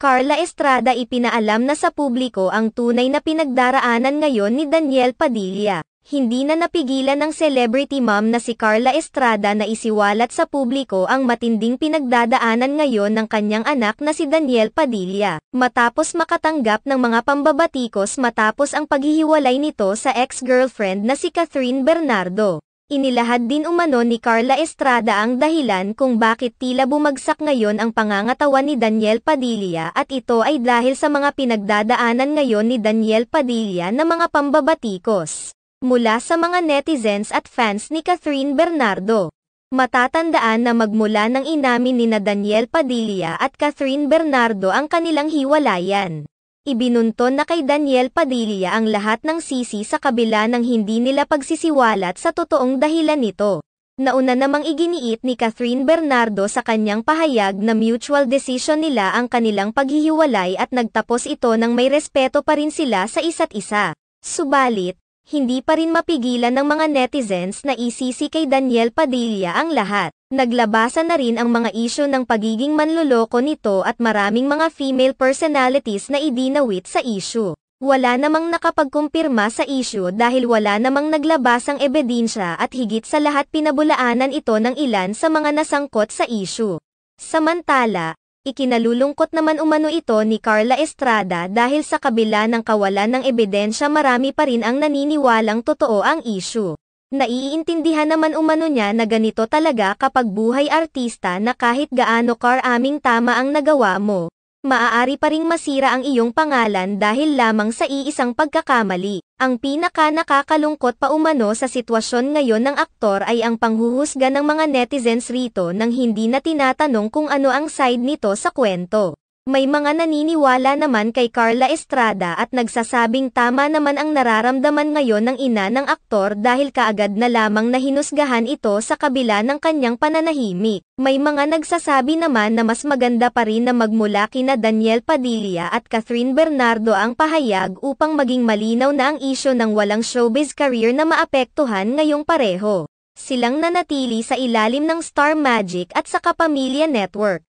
Carla Estrada ipinaalam na sa publiko ang tunay na pinagdaraanan ngayon ni Daniel Padilla. Hindi na napigilan ng celebrity mom na si Carla Estrada na isiwalat sa publiko ang matinding pinagdadaanan ngayon ng kanyang anak na si Daniel Padilla, matapos makatanggap ng mga pambabatikos matapos ang paghihiwalay nito sa ex-girlfriend na si Catherine Bernardo. Inilahad din umano ni Carla Estrada ang dahilan kung bakit tila bumagsak ngayon ang pangangatawan ni Daniel Padilla at ito ay dahil sa mga pinagdadaanan ngayon ni Daniel Padilla na mga pambabatikos mula sa mga netizens at fans ni Catherine Bernardo. Matatandaan na magmula ng inamin ni Daniel Padilla at Catherine Bernardo ang kanilang hiwalayan. Ibinunton na kay Daniel Padilla ang lahat ng sisi sa kabila ng hindi nila pagsisiwalat sa totoong dahilan nito. Nauna namang iginiit ni Catherine Bernardo sa kanyang pahayag na mutual decision nila ang kanilang paghihiwalay at nagtapos ito ng may respeto pa rin sila sa isa't isa. Subalit, hindi pa rin mapigilan ng mga netizens na isisi kay Daniel Padilla ang lahat. Naglabasan na rin ang mga isyu ng pagiging manloloko nito at maraming mga female personalities na idinawit sa isyu. Wala namang nakapagkumpirma sa isyu dahil wala namang naglabasang ebidensya at higit sa lahat pinabulaanan ito ng ilan sa mga nasangkot sa isyu. Samantala, ikinalulungkot naman umano ito ni Carla Estrada dahil sa kabila ng kawalan ng ebidensya marami pa rin ang naniniwalang totoo ang isyu. Naiintindihan naman umano niya na ganito talaga kapag buhay artista na kahit gaano karaming tama ang nagawa mo, maaari pa ring masira ang iyong pangalan dahil lamang sa iisang pagkakamali. Ang pinaka nakakalungkot pa umano sa sitwasyon ngayon ng aktor ay ang panghuhusga ng mga netizens rito nang hindi na tinatanong kung ano ang side nito sa kwento. May mga naniniwala naman kay Carla Estrada at nagsasabing tama naman ang nararamdaman ngayon ng ina ng aktor dahil kaagad na lamang nahinusgahan ito sa kabila ng kanyang pananahimik. May mga nagsasabi naman na mas maganda pa rin na magmula kina Daniel Padilla at Catherine Bernardo ang pahayag upang maging malinaw na ang isyu ng walang showbiz career na maapektuhan ngayong pareho. Silang nanatili sa ilalim ng Star Magic at sa Kapamilya Network.